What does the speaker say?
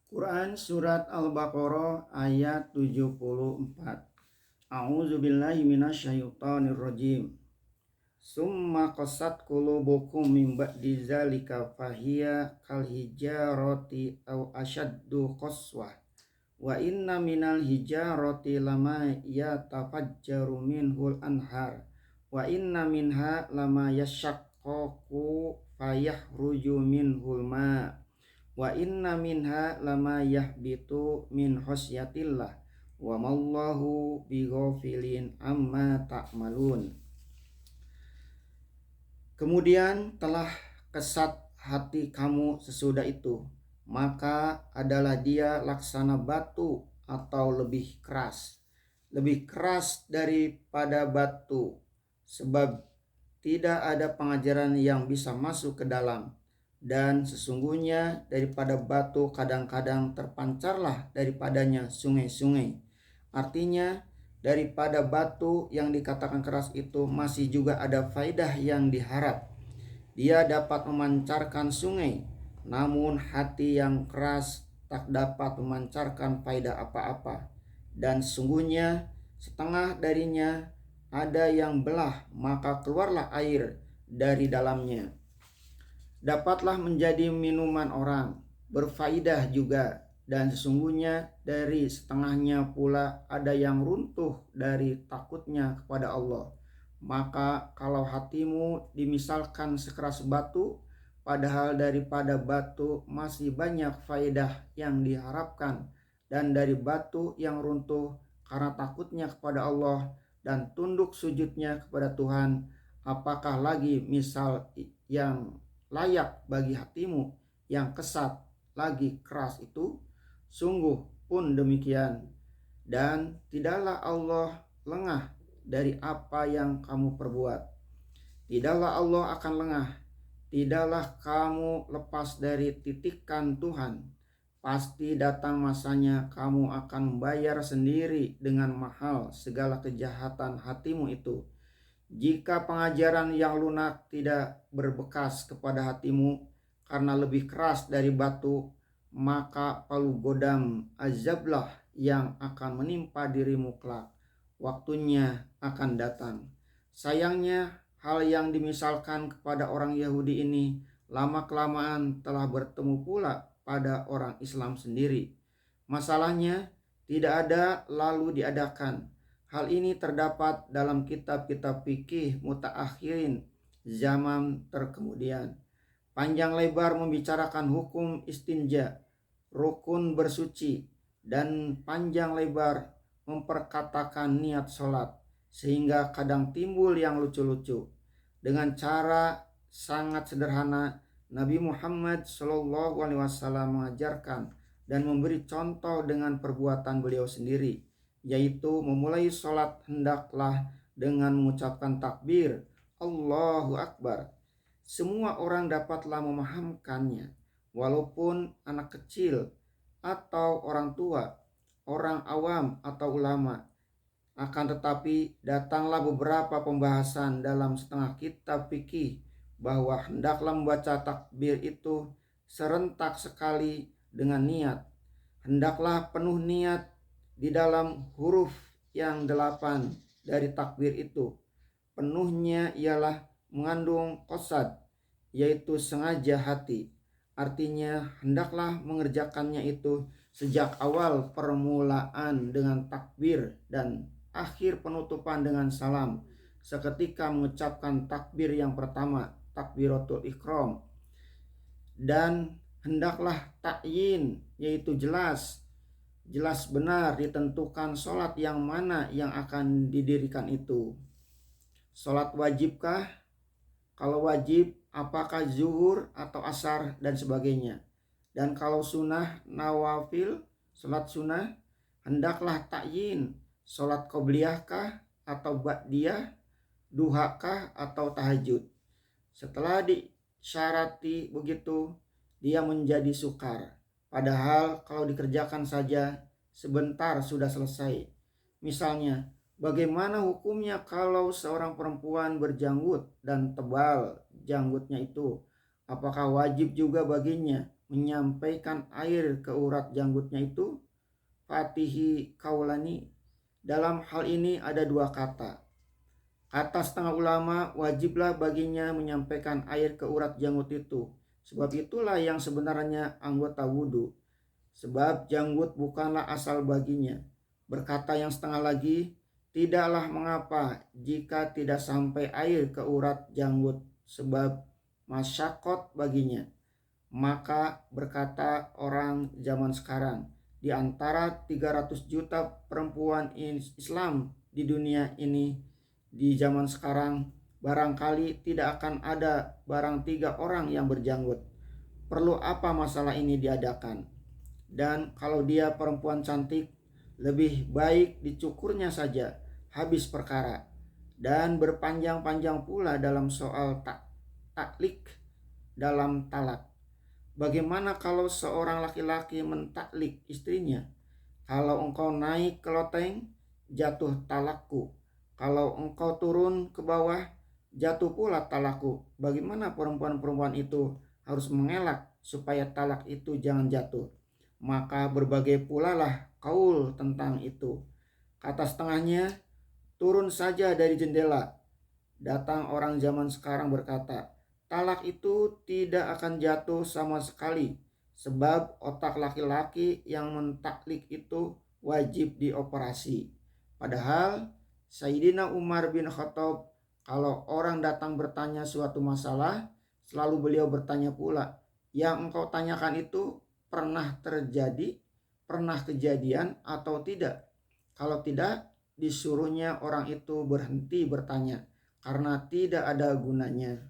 Quran Surat Al-Baqarah ayat 74. A'udzubillahi minasyaitonir rajim. Summa qasat qulubukum min ba'di zalika fahiya kal hijarati aw ashaddu qaswah. Wa inna minal hijarati lama yatafajjaru minhul anhar. Wa inna minha lama yashaqqaqu fayahruju minhul ma'. Wa inna minha lama yahbitu min khosyatillah wa mallahu bighafilin amma ta'malun. Kemudian telah kesat hati kamu sesudah itu, maka adalah dia laksana batu atau lebih keras daripada batu, sebab tidak ada pengajaran yang bisa masuk ke dalam. Dan sesungguhnya daripada batu kadang-kadang terpancarlah daripadanya sungai-sungai. Artinya daripada batu yang dikatakan keras itu masih juga ada faedah yang diharap. Dia dapat memancarkan sungai, namun hati yang keras tak dapat memancarkan faedah apa-apa. Dan sesungguhnya setengah darinya ada yang belah, maka keluarlah air dari dalamnya. Dapatlah menjadi minuman orang, berfaedah juga, dan sesungguhnya dari setengahnya pula ada yang runtuh dari takutnya kepada Allah. Maka kalau hatimu dimisalkan sekeras batu, padahal daripada batu masih banyak faedah yang diharapkan, dan dari batu yang runtuh karena takutnya kepada Allah dan tunduk sujudnya kepada Tuhan, apakah lagi misal yang layak bagi hatimu yang kesat lagi keras itu? Sungguh pun demikian. Dan tidaklah Allah lengah dari apa yang kamu perbuat. Tidaklah Allah akan lengah. Tidaklah kamu lepas dari titikan Tuhan. Pasti datang masanya kamu akan membayar sendiri dengan mahal segala kejahatan hatimu itu. Jika pengajaran yang lunak tidak berbekas kepada hatimu karena lebih keras dari batu, maka palu godam azablah yang akan menimpa dirimu kelak. Waktunya akan datang. Sayangnya hal yang dimisalkan kepada orang Yahudi ini lama-kelamaan telah bertemu pula pada orang Islam sendiri. Masalahnya tidak ada lalu diadakan. Hal ini terdapat dalam kitab-kitab fikih mutaakhirin zaman terkemudian. Panjang lebar membicarakan hukum istinja, rukun bersuci, dan panjang lebar memperkatakan niat sholat, sehingga kadang timbul yang lucu-lucu. Dengan cara sangat sederhana, Nabi Muhammad SAW mengajarkan dan memberi contoh dengan perbuatan beliau sendiri, yaitu memulai sholat hendaklah dengan mengucapkan takbir Allahu Akbar. Semua orang dapatlah memahamkannya, walaupun anak kecil atau orang tua, orang awam atau ulama. Akan tetapi datanglah beberapa pembahasan dalam setengah kitab fikih bahwa hendaklah membaca takbir itu serentak sekali dengan niat. Hendaklah penuh niat di dalam huruf yang 8 dari takbir itu. Penuhnya ialah mengandung qasad, yaitu sengaja hati. Artinya hendaklah mengerjakannya itu sejak awal permulaan dengan takbir dan akhir penutupan dengan salam. Seketika mengucapkan takbir yang pertama, takbiratul ihram. Dan hendaklah ta'yin, yaitu jelas benar ditentukan sholat yang mana yang akan didirikan itu. Sholat wajibkah? Kalau wajib, apakah zuhur atau asar dan sebagainya. Dan kalau sunnah nawafil, sholat sunnah, hendaklah ta'yin, sholat qobliyahkah atau ba'diyah, duhakah atau tahajud. Setelah disyarati begitu, dia menjadi sukar. Padahal kalau dikerjakan saja sebentar sudah selesai. Misalnya, bagaimana hukumnya kalau seorang perempuan berjanggut dan tebal janggutnya itu? Apakah wajib juga baginya menyampaikan air ke urat janggutnya itu, fatihi kaulani. Dalam hal ini ada dua kata. Kata setengah ulama, wajiblah baginya menyampaikan air ke urat janggut itu. Sebab itulah yang sebenarnya anggota wudhu. Sebab janggut bukanlah asal baginya. Berkata yang setengah lagi, tidaklah mengapa jika tidak sampai air ke urat janggut, sebab masyakot baginya. Maka berkata orang zaman sekarang, di antara 300 juta perempuan Islam di dunia ini, di zaman sekarang, barangkali tidak akan ada barang 3 orang yang berjanggut. Perlu apa masalah ini diadakan? Dan kalau dia perempuan cantik, lebih baik dicukurnya saja, habis perkara. Dan berpanjang-panjang pula dalam soal taklik dalam talak. Bagaimana kalau seorang laki-laki mentaklik istrinya? Kalau engkau naik ke loteng, jatuh talakku. Kalau engkau turun ke bawah, jatuh pula talakku. Bagaimana perempuan-perempuan itu harus mengelak supaya talak itu jangan jatuh? Maka berbagai pula lah kaul tentang itu. Kata setengahnya, turun saja dari jendela. Datang orang zaman sekarang berkata, talak itu tidak akan jatuh sama sekali, sebab otak laki-laki yang mentaklik itu wajib dioperasi. Padahal Sayyidina Umar bin Khattab, kalau orang datang bertanya suatu masalah, selalu beliau bertanya pula, yang engkau tanyakan itu pernah terjadi, pernah kejadian atau tidak? Kalau tidak, disuruhnya orang itu berhenti bertanya, karena tidak ada gunanya.